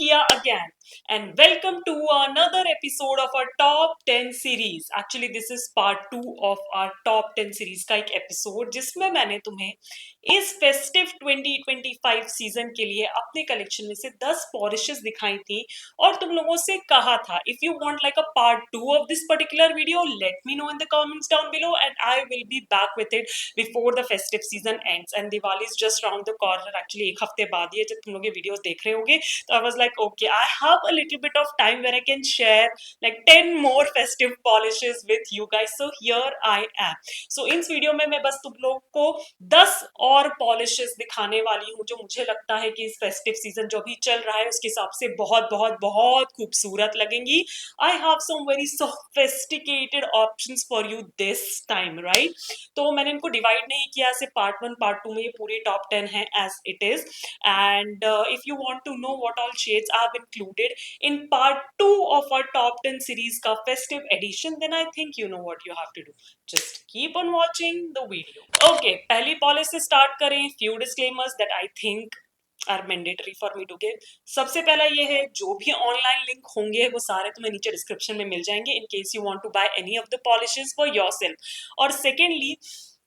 here again and welcome to another episode of our top 10 series. Actually this is part 2 of our top 10 series का एक episode जिसमें मैंने तुम्हें इस festive 2025 season के लिए अपने कलेक्शन में से 10 पॉलिशेस दिखाई थी और तुम लोगों से कहा था if you want like a part 2 of this particular video late me no in the comments down below and I will be back with it before the festive season ends and Diwali is just round the corner. Actually एक हफ्ते बाद ही है जब तुम लोग ये videos देख रहे होगे. So I was like, okay, I have a little bit of time where I can share like 10 more festive polishes with you guys. So here I am. So इस वीडियो में मैं बस तुम लोग को 10 और पॉलिशेस दिखाने वाली हूँ जो मुझे लगता है कि इस फेस्टिव सीजन जो भी चल रहा है उसके हिसाब से बहुत बहुत बहुत खूबसूरत लगेंगी. I have some very sophisticated options for you this time, right? तो मैंने इनको डिवाइड नहीं किया ऐसे पार्ट 1 पार्ट 2 में, ये पूरे टॉप 10 है as it is. And if you want to know what all shades I've included in part 2 of our top 10 series ka festive edition, then I think you know what you have to do. Just keep on watching the video. Okay, पहली polish से start करें. Few disclaimers that I think are mandatory for me to give. सबसे पहला ये है, जो भी online link होंगे वो सारे तुम्हें नीचे डिस्क्रिप्शन में मिल जाएंगे in case you want to buy any of the polishes for yourself. और सेकेंडली,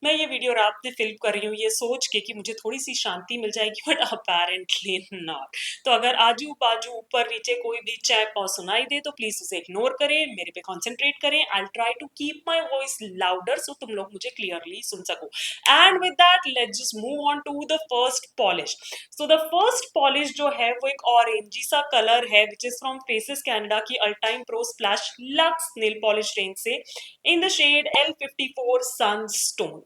मैं ये वीडियो रात में फिल्म कर रही हूँ ये सोच के कि मुझे थोड़ी सी शांति मिल जाएगी, बट अपेरेंटली नॉट. तो अगर आजू बाजू ऊपर नीचे कोई भी चैप और सुनाई दे तो प्लीज उसे इग्नोर करें, मेरे पे कॉन्सेंट्रेट करें. I try to keep my voice louder so तुम लोग मुझे क्लियरली सुन सको. And with that let's just move on to the first polish. So the first polish जो है वो एक ऑरेंजी सा कलर है which is from Faces Canada की all time pro splash lux nail polish range से in the shade L54 Sunstone.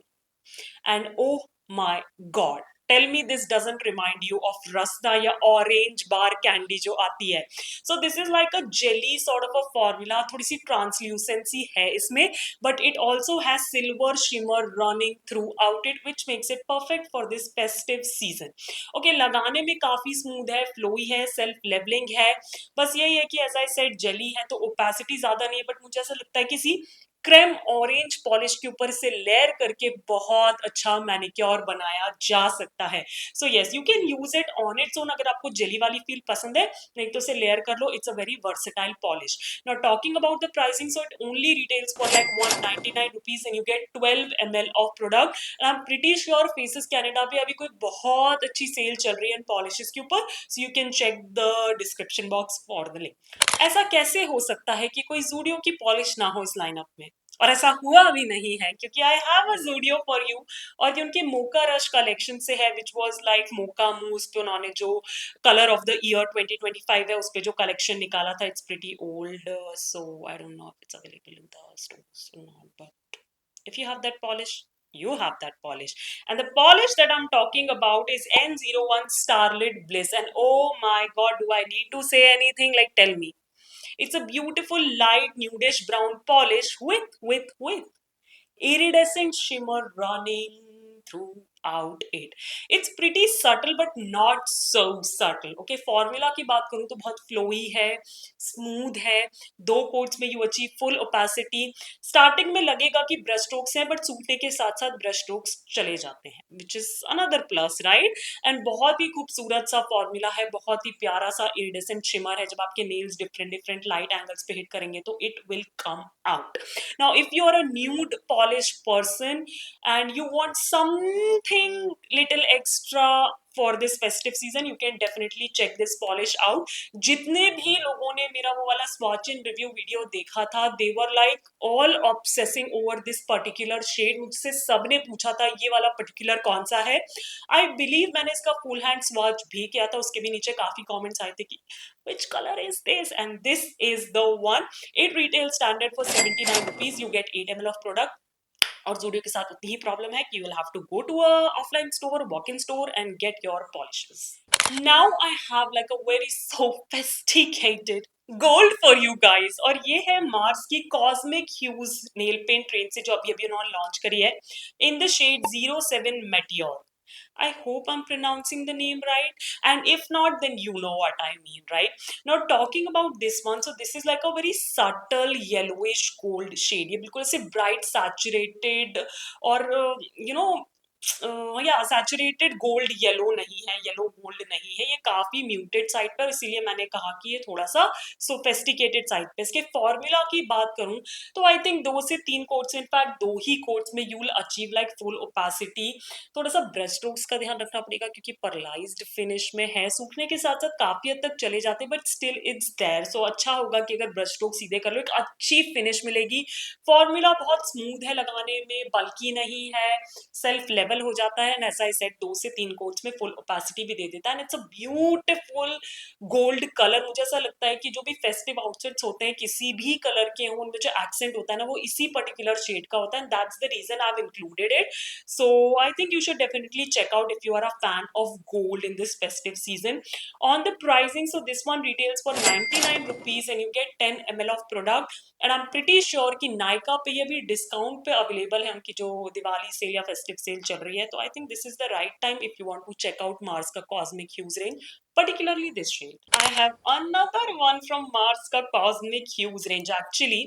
And oh my god, tell me this doesn't remind you of rasda या orange bar candy जो आती है. So this is like a jelly sort of a formula, थोड़ी सी translucency है इसमें, but it also has silver shimmer running throughout it which makes it perfect for this festive season. Okay, लगाने में काफी smooth है, फ्लोई है, self levelling है. बस यही है कि एज आई सेड जेली है तो ओपेसिटी ज्यादा नहीं है, बट मुझे ऐसा लगता है किसी क्रेम ऑरेंज पॉलिश के ऊपर से लेयर करके बहुत अच्छा मैनिक्योर बनाया जा सकता है. So yes, you can use it on its own अगर आपको जेली वाली फील पसंद है, नहीं तो इसे लेयर कर लो. It's a very versatile polish. Now talking about the pricing, so it only retails for like 199 rupees and you get 12 ml of product. I am pretty sure Faces Canada पे अभी कोई बहुत अच्छी सेल चल रही है इन पॉलिशेस के ऊपर, so you can check the description box for the link. ऐसा कैसे हो सकता है कि कोई ज़ूडियो की पॉलिश ना हो इस लाइनअप में? और ऐसा हुआ भी नहीं है क्योंकि I have a Zudio for you. और ये उनके मोका रश कलेक्शन से है विच वाज लाइक मोका मूस पे उन्होंने जो कलर ऑफ द ईयर 2025 है उस पे जो कलेक्शन निकाला था. It's pretty old, so I don't know if it's available in the stores और not, but if you have that polish, you have that polish. And the polish that I'm talking about is N01 Starlit Bliss. And oh my god, do I need to say anything? Like, tell me. It's a beautiful light nudish brown polish with iridescent shimmer running throughout it. It's pretty subtle but not so subtle. Okay, formula की बात करूं तो बहुत flowy है, smooth है. 2 quotes में you achieve full opacity. Starting में लगेगा कि ब्रश स्ट्रोक्स हैं बट सूखने के साथ साथ ब्रश स्ट्रोक्स चले जाते हैं which is another plus, right? And बहुत ही खूबसूरत सा फॉर्मूला है, बहुत ही प्यारा सा इरिडेसेंट शिमर है. जब आपके nails different different light angles पे हिट करेंगे तो it will come out. Now, if you are a nude polished person and you want something little extra for this festive season, you can definitely check this polish out. जितने भी लोगों ने मेरा वो वाला swatch and review वीडियो देखा था, they were like all obsessing over this particular shade. मुझसे सबने पूछा था ये वाला particular कौन सा है. I believe मैंने इसका full hand swatch भी किया था, उसके भी नीचे काफी comments आए थे कि which color is this, and this is the one. It retails standard for 79 rupees. You get 8 ml of product. और ज़ूडियो के साथ उतनी ही प्रॉब्लम है कि you will have to go to a offline store, walk-in store and get your polishes. Now I have like a very sophisticated gold for you guys. और ये है Mars की Cosmic Hues nail paint range से जो अभी अभी उन्होंने launch करी है in the shade 07 Meteor. I hope I'm pronouncing the name right, and if not, then you know what I mean, right? Now talking about this one, so this is like a very subtle yellowish gold shade. ये बिल्कुल ऐसे bright saturated और you know या saturated gold yellow नहीं है, yellow gold नहीं है, ये काफी म्यूटेड साइड पर, इसीलिए मैंने कहा कि ये थोड़ा सा सोफेस्टिकेटेड साइड पे। इसके फॉर्मूला की बात करूं तो आई थिंक 2 से 3 कोट्स, इनफैक्ट 2 ही कोट्स में you will achieve like full opacity. थोड़ा सा ब्रश स्ट्रोक्स का ध्यान रखना पड़ेगा क्योंकि परलाइज्ड फिनिश में है, सूखने के साथ साथ काफी हद तक चले जाते हैं, बट स्टिल इट्स देयर। सो अच्छा होगा कि अगर ब्रश स्ट्रोक सीधे कर लो, एक अच्छी फिनिश मिलेगी। फॉर्मूला बहुत स्मूथ है लगाने में, बल्कि नहीं है, सेल्फ लेवल हो जाता है, एंड एज आई सेड 2 से 3 कोट्स में फुल ओपेसिटी भी दे देता है, and it's a beautiful gold colour. मुझे ऐसा लगता है कि जो भी फेस्टिव आउटफिट्स होते हैं किसी भी कलर के हों, उनमें जो एक्सेंट होता है ना वो इसी पर्टिकुलर शेड का होता है, and that's the reason I have included it. So I think you should definitely check out if you are a fan of gold in this festive season. On the pricing, so this one retails for 99 rupees and you get 10 ml of product, and I am pretty sure कि नायका पे ये भी discount पे available है, उनकी जो Diwali sale या festive sale चल रही है। तो I think this is the right time if you want to check out Mars का cosmic huge range, particularly this shade. I have another one from Mars का cosmic hues range. Actually,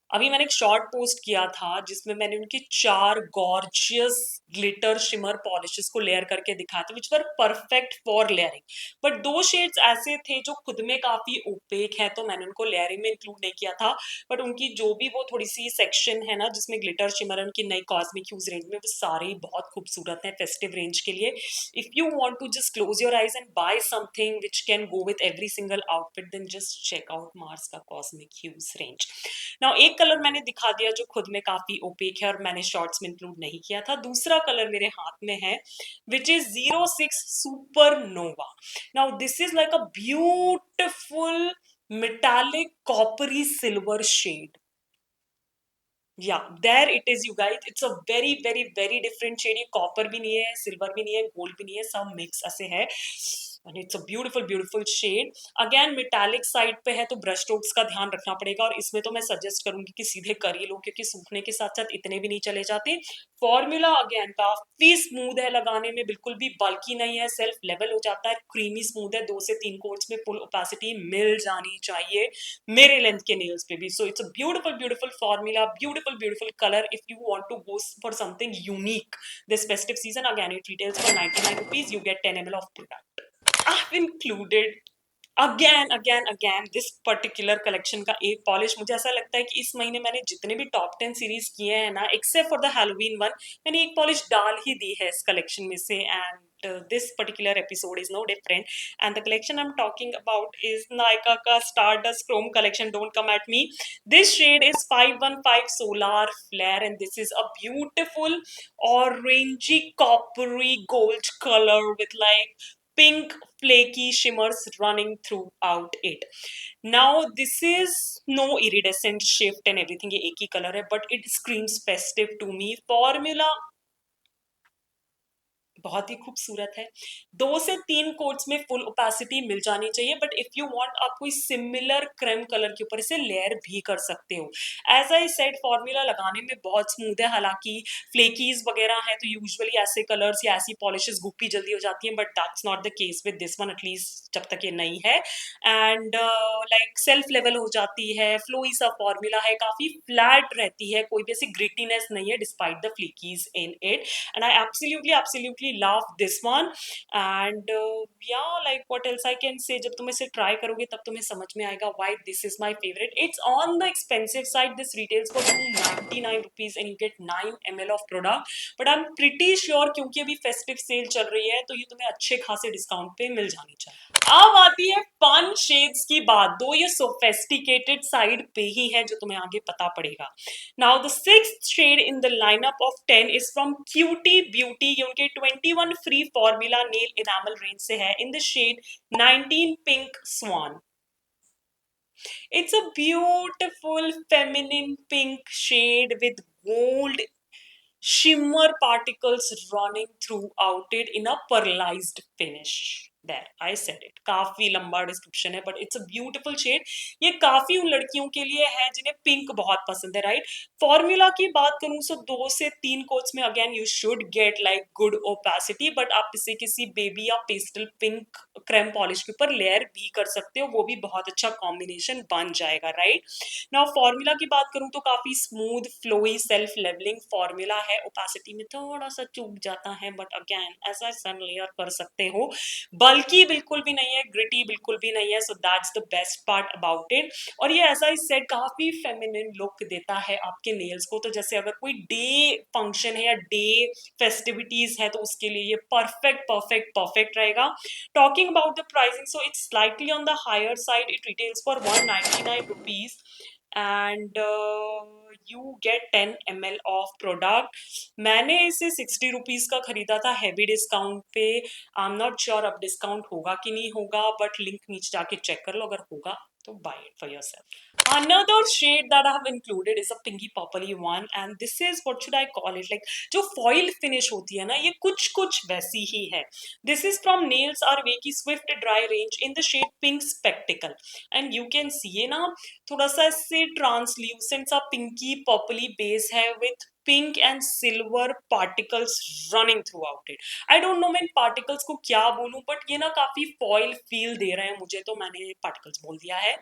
अभी मैंने एक short post किया था जिसमें मैंने उनकी 4 गॉर्जियस ग्लिटर शिमर पॉलिशेस को लेयर करके दिखाया था, which were perfect for layering. But 2 shades ऐसे थे जो खुद में काफी ओपेक है, तो मैंने उनको लेयरिंग में इंक्लूड नहीं किया था। बट उनकी जो भी वो थोड़ी सी सेक्शन है ना जिसमें ग्लिटर शिमर, उनकी नई कॉस्मिक ह्यूज रेंज में, वो सारे ही बहुत खूबसूरत हैं फेस्टिव रेंज के लिए। If you want to just close your eyes and buy something which can go with every single outfit, then just check out Mars का कॉस्मिक ह्यूज रेंज। नाउ एक कलर मैंने दिखा दिया जो खुद में काफी ओपेक है और मैंने शॉर्ट्स में इंक्लूड नहीं किया था। दूसरा कलर मेरे हाथ में है which is 06 super Nova. Now this is like a beautiful metallic coppery silver shade. Yeah, there it is, you guys. It's a very very very different shade. ये कॉपर भी नहीं है, सिल्वर भी नहीं है, गोल्ड भी नहीं है, सब मिक्स ऐसे है, and it's a beautiful beautiful shade. Again metallic side पे है तो ब्रश स्ट्रोक्स का ध्यान रखना पड़ेगा, और इसमें तो मैं सजेस्ट करूंगी कि सीधे कर ही लो क्योंकि सूखने के साथ साथ इतने भी नहीं चले जाते। फॉर्मूला अगेन काफी स्मूथ है लगाने में, बिल्कुल भी बल्कि नहीं है, सेल्फ लेवल हो जाता है, क्रीमी स्मूथ है। 2 से 3 कोट्स में फुल ओपेसिटी मिल जानी चाहिए मेरे लेंथ के नेल्स पे भी। So it's a beautiful beautiful formula, beautiful beautiful colour if you want to go for something unique this festive season. Again it retails for 99 rupees, you get 10 ml of product. I've included again this particular collection का एक polish. मुझे ऐसा लगता है कि इस महीने मैंने जितने भी टॉप 10 सीरीज किए हैं ना, except for the Halloween one, मैंने एक पॉलिश डाल ही दी है इस कलेक्शन में से, and this particular episode is no different. And the collection I'm talking about is Nykaa ka Stardust Chrome collection. Don't come at me. This shade is 515 Solar Flare, and this is a beautiful orangey coppery gold color with like pink flaky shimmers running throughout it. Now this is no iridescent shift and everything, ये एक ही color है, but it screams festive to me. Formula बहुत ही खूबसूरत है। 2 से 3 coats में full opacity मिल जानी चाहिए, बट इफ यू वांट आप कोई सिमिलर क्रीम कलर के ऊपर इसे लेयर भी कर सकते हो। एज आई सेड फॉर्मूला लगाने में बहुत स्मूथ है, हालांकि फ्लेकीज वगैरह है तो यूजुअली ऐसे कलर्स या ऐसी पॉलिशेस गुप्पी जल्दी हो जाती हैं, but that's not the case with this one, at least जब तक ये नहीं है। एंड लाइक सेल्फ लेवल हो जाती है, फ्लोई सा फॉर्मूला है, काफी फ्लैट रहती है, कोई भी ऐसी ग्रिटीनेस नहीं है despite the flakies in it, and I absolutely love this one. And yeah, like what else I can say, जब तुम इसे try करोगे तब तुम्हें समझ में आएगा why this is my favorite. It's on the expensive side. This retails for 299 rupees and you get 9 ml of product, but I'm pretty sure क्योंकि अभी festive sale चल रही है तो ये तुम्हें अच्छे खासे डिस्काउंट पे मिल जानी चाहिए। अब आती है फन शेड्स की बात, दो ये सोफेस्टिकेटेड साइड पे ही है जो तुम्हें आगे पता पड़ेगा। Now the sixth shade in the lineup of 10 is from Cutie Beauty. ये उनके 21 free formula nail enamel range से है, in the shade 19 Pink Swan. It's a beautiful feminine pink shade with gold shimmer particles running throughout it in a pearlized finish. There, I said it. काफी लंबा description है but it's a beautiful shade. ये काफी उन लड़कियों के लिए है जिन्हें पिंक बहुत पसंद है, राइट? फॉर्मूला की बात करूं तो 2 से 3 कोट्स में again you should get like good opacity, but आप इसे किसी बेबी या पेस्टल पिंक क्रेम पॉलिश के ऊपर लेयर भी कर सकते हो, वो भी बहुत अच्छा कॉम्बिनेशन बन जाएगा, राइट? नाउ फॉर्मूला की बात करूं तो काफी smooth flowy self levelling formula है. ओपेसिटी में थोड़ा सा चूक जाता है बट अगेन ऐसा सन लेयर कर सकते हो. बल्कि बिल्कुल भी नहीं है, ग्रिटी बिल्कुल भी नहीं है, so that's the best part about it. और ये ऐसा ही सेट काफी फेमिनिन लुक देता है आपके नेल्स को. तो जैसे अगर कोई डे फंक्शन है या डे फेस्टिविटीज है तो उसके लिए ये परफेक्ट परफेक्ट परफेक्ट रहेगा. Talking about the pricing, so it's slightly on the higher side. It retails for 199 rupees and you get 10 ml of product. मैंने इसे 60 रुपीज का खरीदा था हैवी डिस्काउंट पे. आई एम नॉट श्योर अब डिस्काउंट होगा कि नहीं होगा, बट लिंक नीचे जाके चेक कर लो, अगर होगा तो buy it for yourself. Another shade that I have included is a pinky purpley one, and this is, what should I call it, like जो foil finish होती है ना, ये कुछ कुछ वैसी ही है. This is from Nails Are Way की Swift Dry range in the shade Pink Spectacle, and you can see ये ना थोड़ा सा इससे ट्रांसल्यूसेंट सा पिंकी पर्पली बेस है with pink and silver particles running through out it. I don't no मैं इन particles को क्या बोलूं, बट ये ना काफी फॉइल फील दे रहे हैं मुझे, तो मैंने पार्टिकल्स बोल दिया है.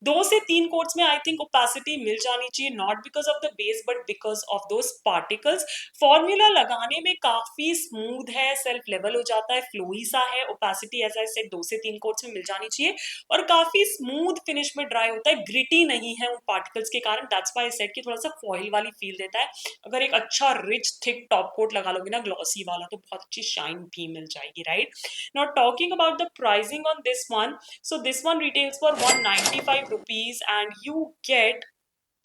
2 से 3 कोट्स में आई थिंक ओपेसिटी मिल जानी चाहिए, not because of the base but because of those particles. Formula लगाने में काफी स्मूथ है, सेल्फ लेवल हो जाता है, फ्लोई सा है. ओपेसिटी एज आई सेड 2 से 3 कोट्स में मिल जानी चाहिए, और काफी स्मूथ फिनिश में ड्राई होता है, ग्रिटी नहीं है उन पार्टिकल्स के कारण. दैट्स व्हाई आई सेड कि थोड़ा सा फॉइल वाली फील देता है. अगर एक अच्छा रिच थिक टॉप कोट लगा लोगे ना ग्लॉसी वाला, तो बहुत अच्छी शाइन भी मिल जाएगी, right? Now talking about the pricing on this one, so this one retails for 195 rupees and you get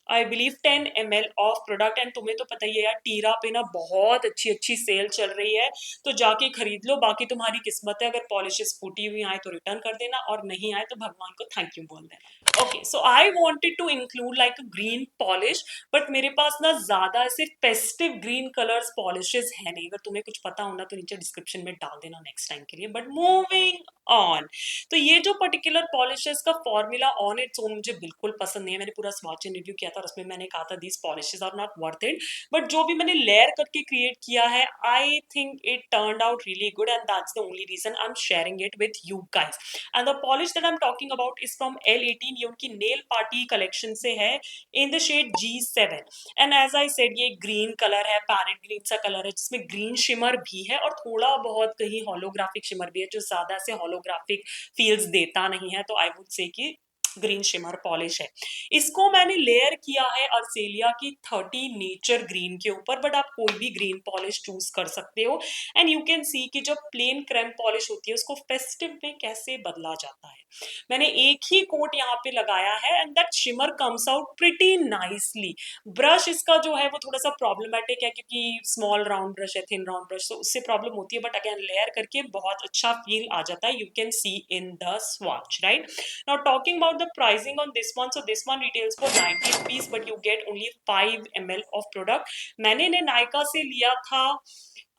I believe 10 ml of product. And तुम्हें तो पता ही है यार, टीरा पे ना बहुत अच्छी अच्छी सेल चल रही है, तो जाके खरीद लो. बाकी तुम्हारी किस्मत है, अगर पॉलिशेस फूटी हुई आए तो रिटर्न कर देना, और नहीं आए तो भगवान को थैंक यू बोल देना. Okay, so I wanted to include like a green polish, but मेरे पास ना ज्यादा ऐसे फेस्टिव ग्रीन कलर्स पॉलिशेस है नहीं. अगर तुम्हें कुछ पता हो ना तो नीचे डिस्क्रिप्शन में डाल देना नेक्स्ट टाइम के लिए. बट मूविंग ऑन, तो ये जो पर्टिकुलर पॉलिशेस का फॉर्मूला ऑन इट्स ओन मुझे बिल्कुल पसंद नहीं है. मैंने पूरा स्वॉच एंड रिव्यू किया था और उसमें मैंने कहा था these polishes are not worth it, but जो भी मैंने लेयर करके क्रिएट किया है I think it turned out really good, and that's the only reason I am sharing it with you guys. And the polish that I am talking about is from L18. ये उनकी nail party collection से है in the shade G7. And as I said ये green colour है, parrot green सा colour है, जिसमें green shimmer भी है और थोड़ा बहुत कहीं होलोग्राफिक शिमर भी है, जो ज्यादा से होलोग्राफिक फील्स देता नहीं है. तो आई वुड से कि ग्रीन शिमर पॉलिश है. इसको मैंने लेयर किया है अर्सेलिया की 30 नेचर ग्रीन के ऊपर, बट आप कोई भी ग्रीन पॉलिश चूज कर सकते हो. एंड यू कैन सी कि जो प्लेन क्रेम पॉलिश होती है उसको फेस्टिव में कैसे बदला जाता है. मैंने एक ही कोट यहाँ पे लगाया है and that shimmer comes out pretty nicely. Brush इसका जो है वो थोड़ा सा प्रॉब्लमेटिक है, क्योंकि स्मॉल राउंड ब्रश है, थिन राउंड ब्रश, तो उससे प्रॉब्लम होती है, बट अगेन लेयर करके बहुत अच्छा फील आ जाता है. You can see in the swatch, right? Now talking about the pricing on this one, so this one retails for 90 rupees, but you get only 5 ml of product. मैंने इन्हें नायका से लिया था.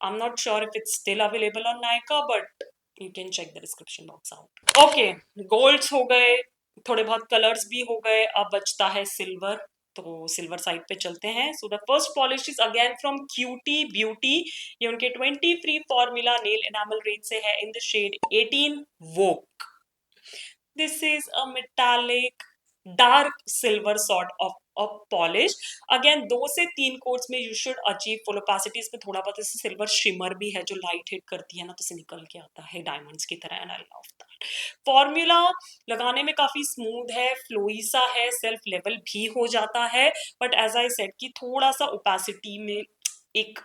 I am not sure if it's still available on Nykaa, but you can check the description box out. Okay, golds हो गए, थोड़े बहुत colours भी हो गए, अब बचता है सिल्वर. तो सिल्वर साइड पे चलते हैं. So the first polish is again from cutie beauty. ये उनके 20 free formula nail enamel range से है in the shade 18 woke. This is a metallic dark silver sort of a polish. Again 2 से 3 coats में you should achieve full opacity. इसमें थोड़ा बहुत ऐसे सिल्वर शिमर भी है जो लाइट हिट करती है ना, तो से निकल के आता है डायमंड्स की तरह, and I love that. Formula लगाने में काफी स्मूथ है, फ्लोई सा है, सेल्फ लेवल भी हो जाता है, बट एज आई सेड कि थोड़ा सा ओपेसिटी में एक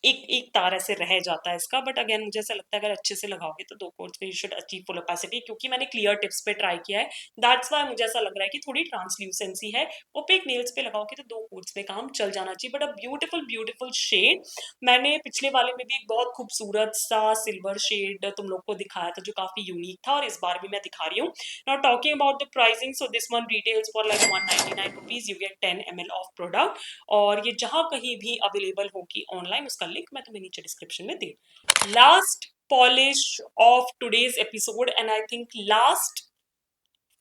एक एक तार ऐसे रह जाता है इसका. बट अगेन मुझे ऐसा लगता है अगर अच्छे से लगाओगे तो 2 कोट्स पे you should achieve full opacity, क्योंकि मैंने क्लियर टिप्स पे ट्राई किया है. दैट्स वाई मुझे ऐसा लग रहा है कि थोड़ी ट्रांसल्यूसेंसी है. ओपेक नेल्स पे लगाओगे तो 2 कोट्स पे काम चल जाना चाहिए. But a beautiful beautiful shade. मैंने पिछले वाले में भी एक बहुत खूबसूरत सा सिल्वर शेड तुम लोग को दिखाया था जो काफी यूनिक था, और इस बार भी मैं दिखा रही हूँ. Now talking about the pricing, so this one retails for like 199 rupees. You get 10 ml of product, और ये जहां कहीं भी अवेलेबल होगी ऑनलाइन उसका लिंक मैं तुम्हें नीचे डिस्क्रिप्शन में दे. Last polish of today's episode, and I think last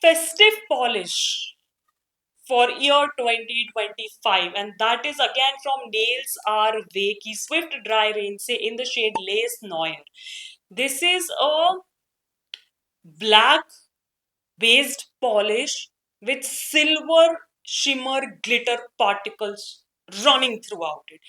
festive polish for year 2025, and that is again from Nails Are Way की Swift Dry Range से in the shade Lace Noir. This is a black based polish with silver shimmer glitter particles running throughout it.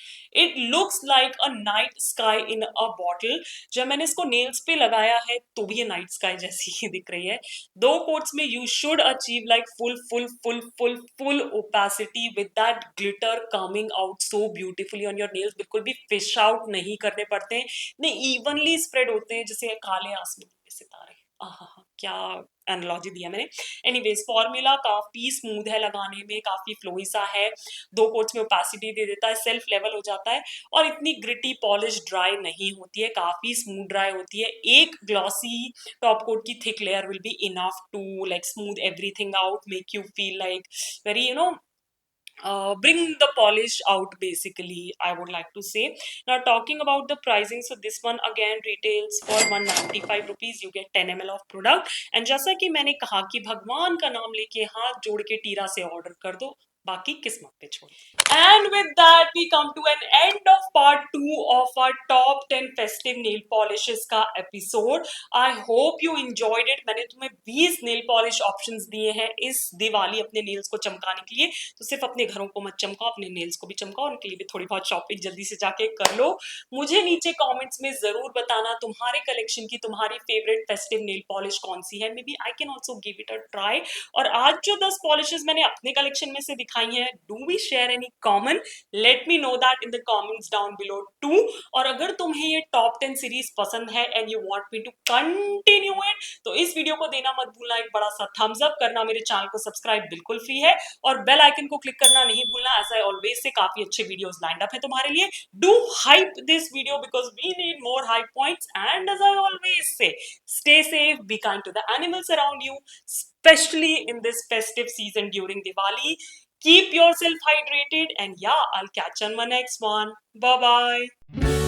It looks like a night sky in a bottle. जब मैंने इसको nails पे लगाया है तो भी ये नाइट स्काई जैसी ही दिख रही है. दो कोट्स में you should achieve like full opacity with that glitter coming out so beautifully on your nails. बिल्कुल भी fish out नहीं करने पड़ते हैं, नहीं evenly spread होते हैं जैसे काले आसमान में सितारे. आहा, क्या एनालॉजी दिया मैंने. एनीवेज फॉर्मूला काफी स्मूथ है लगाने में, काफी फ्लोई सा है, दो कोट्स में ओपेसिटी दे देता है, सेल्फ लेवल हो जाता है और इतनी ग्रिटी पॉलिश ड्राई नहीं होती है, काफी स्मूथ ड्राई होती है. एक ग्लॉसी टॉप कोट की thick layer will be enough to like smooth everything out, make you feel like very bring the polish out basically, I would like to say. Now talking about the pricing, so this one again retails for 195 rupees. You get 10 ml of product, and जैसा कि मैंने कहा कि भगवान का नाम लेके हाथ जोड़ के टीरा से ऑर्डर कर दो, बाकी किस्मत पे छोड़. And with that we come to an end of part 2 of our top 10 festive nail polishes का episode. I hope you enjoyed it. मैंने तुम्हें 20 nail polish options दिए हैं इस दिवाली अपने nails को चमकाने के लिए, तो सिर्फ अपने घरों को मत चमकाओ, अपने nails को भी चमकाओ, उनके लिए भी थोड़ी बहुत शॉपिंग जल्दी से जाके कर लो. मुझे नीचे कमेंट्स में जरूर बताना तुम्हारे कलेक्शन की तुम्हारी फेवरेट फेस्टिव नेल पॉलिश कौन सी है. Maybe I can also give it a try. और आज जो 10 पॉलिशेस मैंने अपने कलेक्शन में से दिखाई हैं, do we share any common? Let me know that in the comments down below too. और अगर तुम्हें ये टॉप 10 सीरीज पसंद है and you want me to continue it, तो इस वीडियो को देना मत भूलना एक बड़ा सा थम्स अप, करना मेरे चैनल को सब्सक्राइब बिल्कुल फ्री है, और बेल आइकन को क्लिक करना नहीं भूलना. एज आई ऑलवेज से काफी अच्छे वीडियोस लाइंड अप है तुम्हारे लिए. Do hype this video because we need more hype points, and as I always say stay safe, be kind to the animals around you, especially in this festive season during Diwali. Keep yourself hydrated, and yeah, I'll catch you on my next one. Bye bye.